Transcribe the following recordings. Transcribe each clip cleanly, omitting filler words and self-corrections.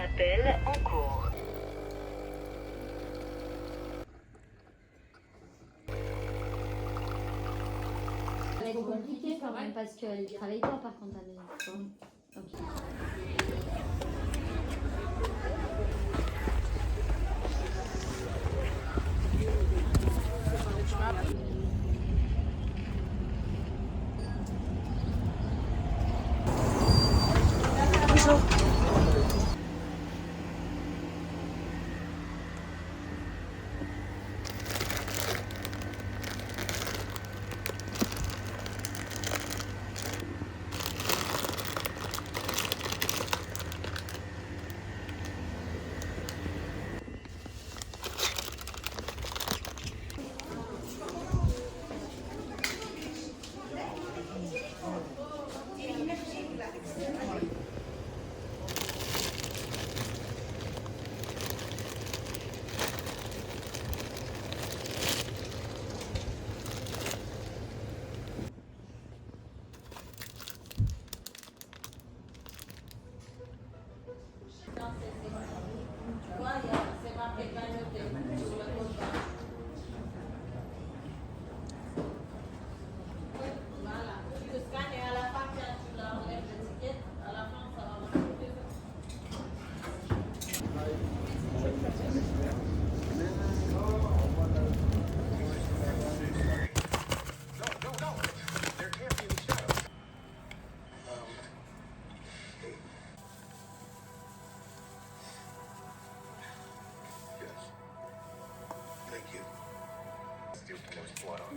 Appel en cours. Ça va être compliqué quand même parce qu'elle ne travaille pas par contre avec. Ok.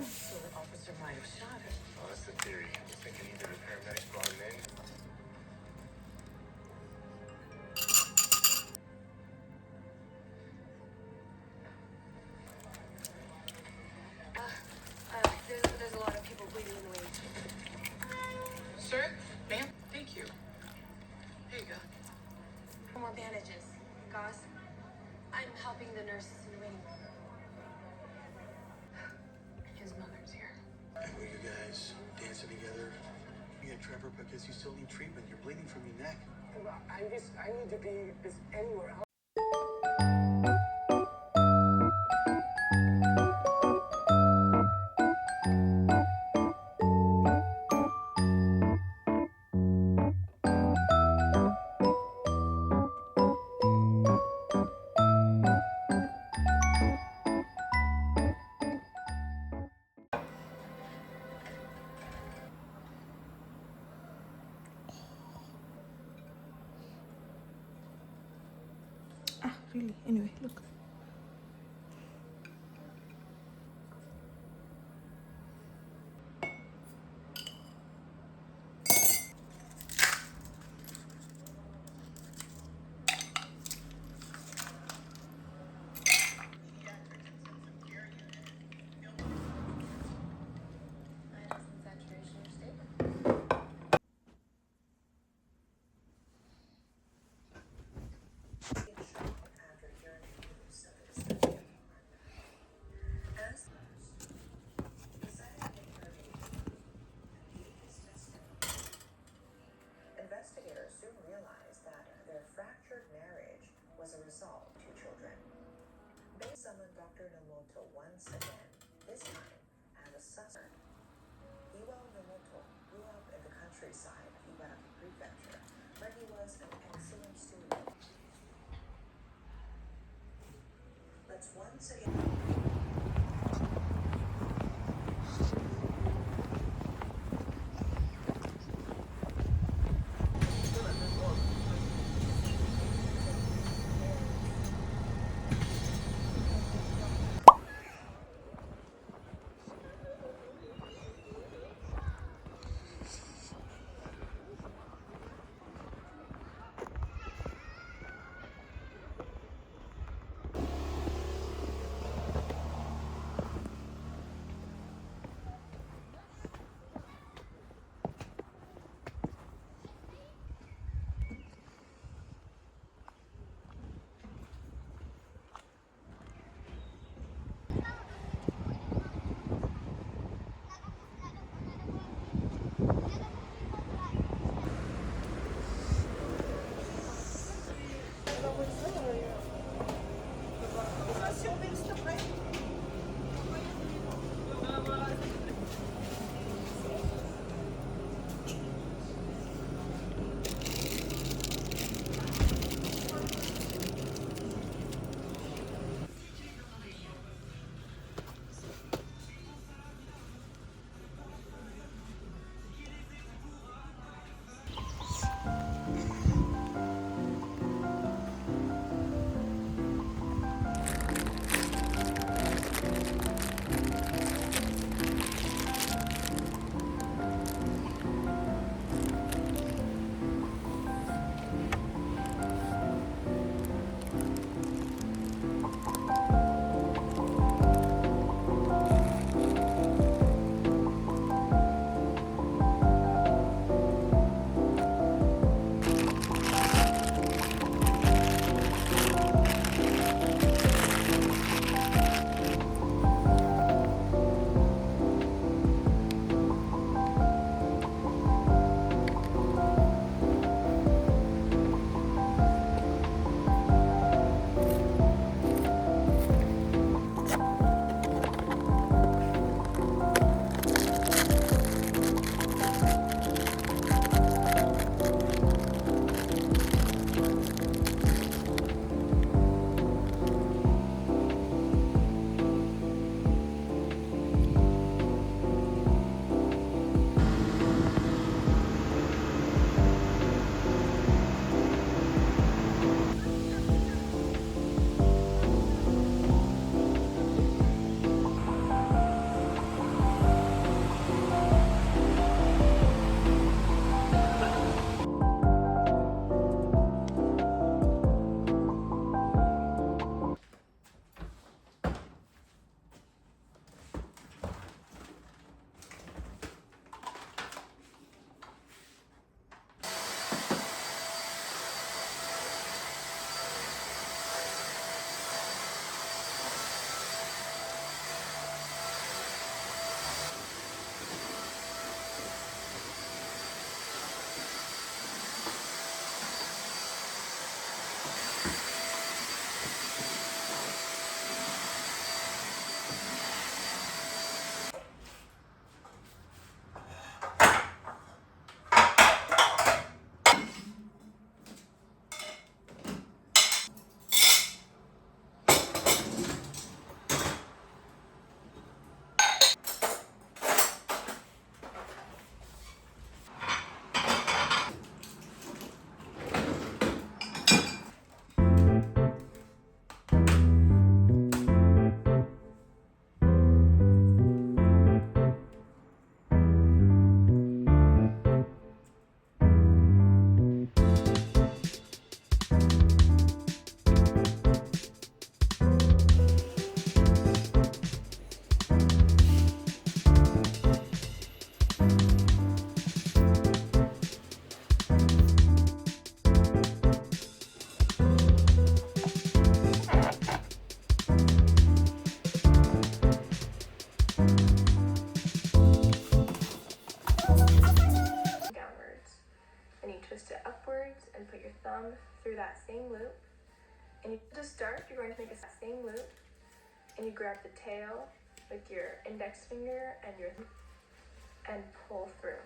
So the officer might have shot her. Oh, that's the theory. I was thinking either the paramedics brought him in. There's a lot of people bleeding in the way. Sir? Ma'am? Thank you. Here you go. More bandages. Gauze. I'm helping the nurses in the waiting room. His mother's here. And were you guys dancing together? Yeah, Trevor, because you still need treatment. You're bleeding from your neck. I need to be anywhere else. Really? Anyway, look. Nomoto once again, this time as a successor. Iwao Nomoto grew up in the countryside of Ibaraki Prefecture, where he was an excellent student. Let's once again. and put your thumb through that same loop. And to start, you're going to make a same loop. and you grab the tail with your index finger and pull through.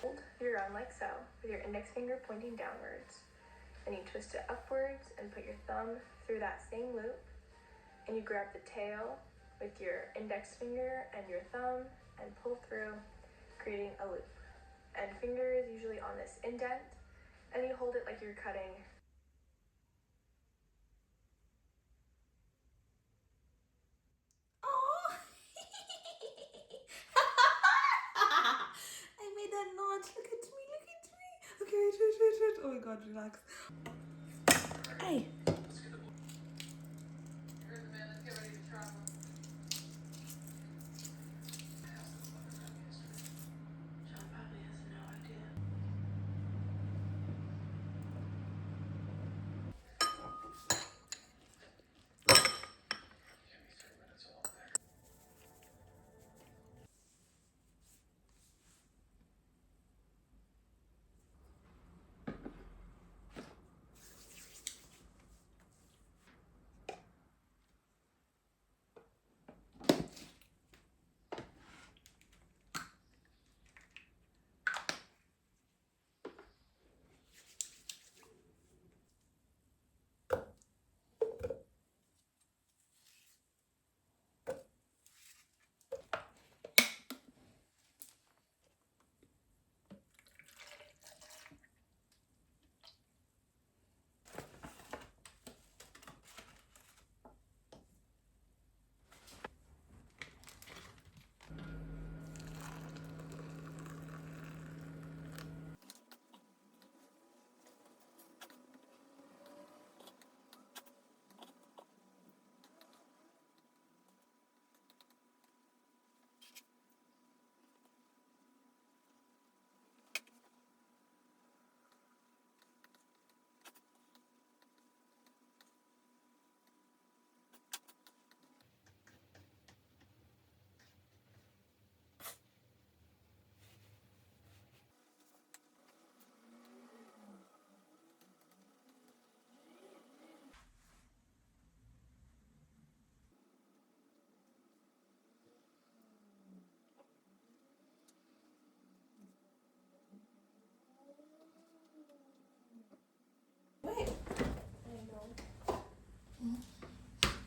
Hold your arm like so, with your index finger pointing downwards. Then you twist it upwards and put your thumb through that same loop, and you grab the tail with your index finger and your thumb and pull through, creating a loop. And finger is usually on this indent, and you hold it like you're cutting. Oh! I made that notch. Look at me, look at me. Okay, wait. Oh my god, relax. Hey.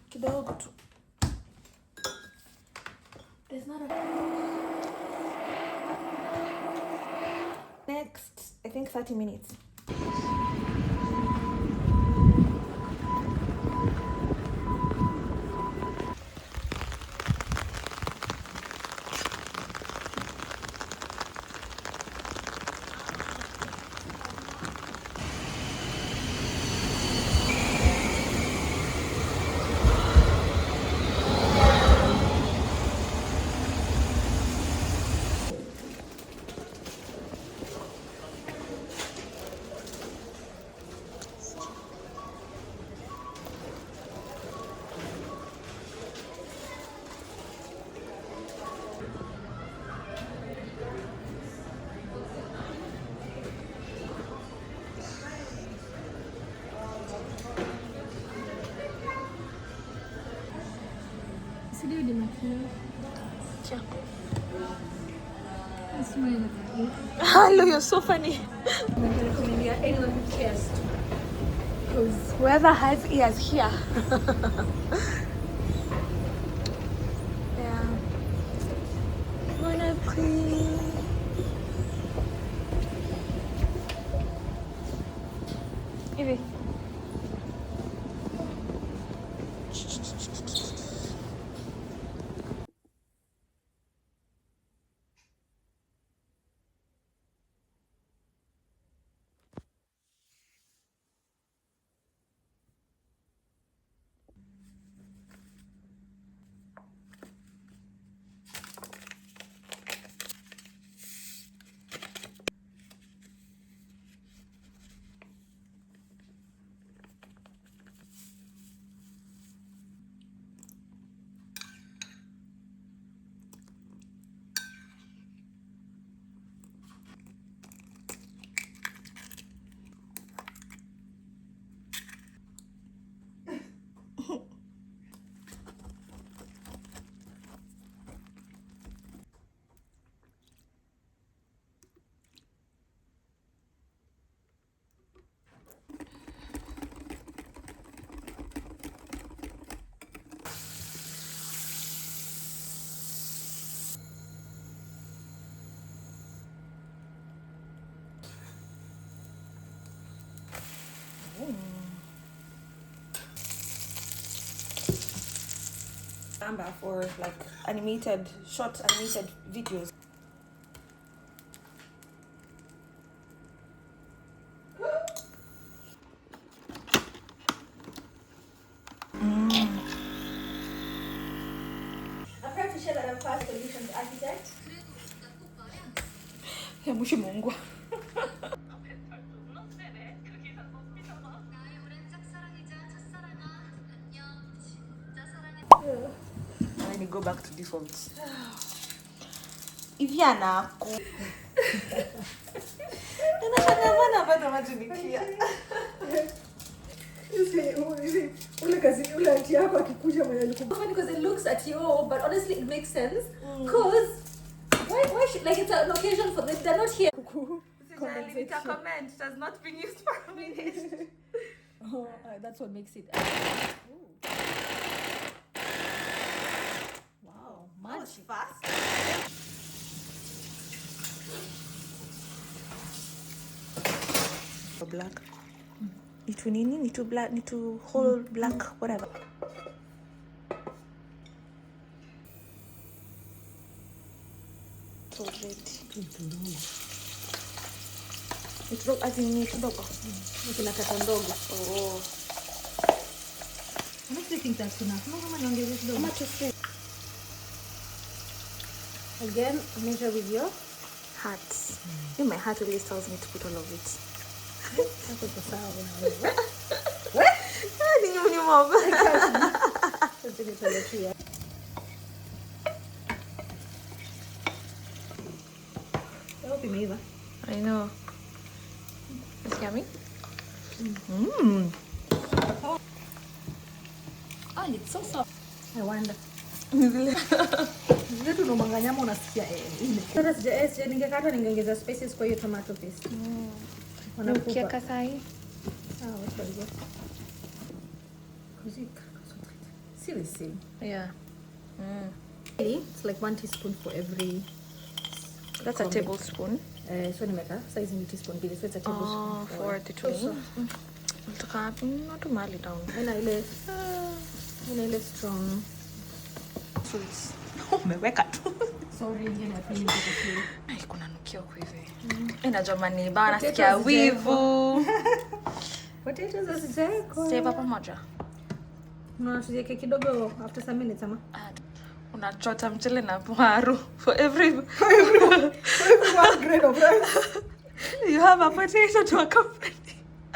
Kidogo tu. There's not a... Next, I think 30 minutes. C'est lui des maquilleurs. Tiens. Laisse-moi les maquiller. Hello, you're so funny. Anyone who cares to. Because whoever has ears here. Yeah. Bon appétit. Ivy. Canva for like short animated videos. I'm proud to share that I'm Fast Solutions architect. 야, 무시 뭔가. Let me go back to default. Ivyana ako. Nashangamana bado majunikia. Ule auntie yako akikuja mwenye alikuwa because it looks at you, but honestly it makes sense because why should, like it's an occasion for them, they're not here. Comment it has not been used for a minute. Oh, that's what makes it. Wow, That was fast. Black. Nitu nini? Nitu black. Nitu whole black. Whatever. So ready. Nitu as in ni kidogo. Kinakata ndogo. Oh. I don't think that's enough. No, kama niongeze kidogo. How much is it? Again, measure with your Heart. My heart always tells me to put all of it. hapo kwa sawa unaweza. Ni nyuma. Sasa nitaletea. Hope imeiva. I know. It's yummy. Oh, it's so soft. I wonder. Zetu unomanga nyama unasikia Sasa sija ningekata ningeongeza spices kwa hiyo tomato paste. Unakuwa kasai. What was it? See the same. Yeah. It's like 1 teaspoon for every. That's a tablespoon. So nimeka size ni teaspoon mbili, so it's a tablespoon. For it to not to mali down. Ina ile strong. Fruits. Umeweka tu. Sorry, ingine ya pili ndio tu. Ai, kuna nukio kwa hivi. Ina jamani bana nasikia wivu. Potatoes zisijeko. Save pamoja. Tuziweke kidogo after some minutes ama. Unachota mchele na waru for every 1 grain of rice. You have a potato to accompany.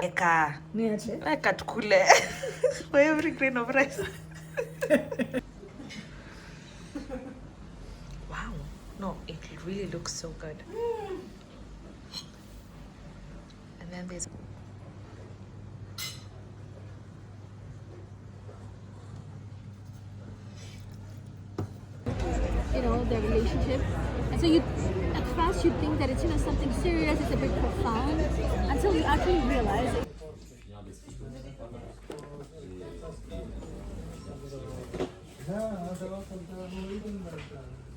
Eka. Niache. Eka tukule. For every grain of rice. Wow. No, it really looks so good. And then there's their relationship. And so at first you think that it's, something serious, it's a bit profound, until you actually realize it.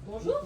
Bonjour.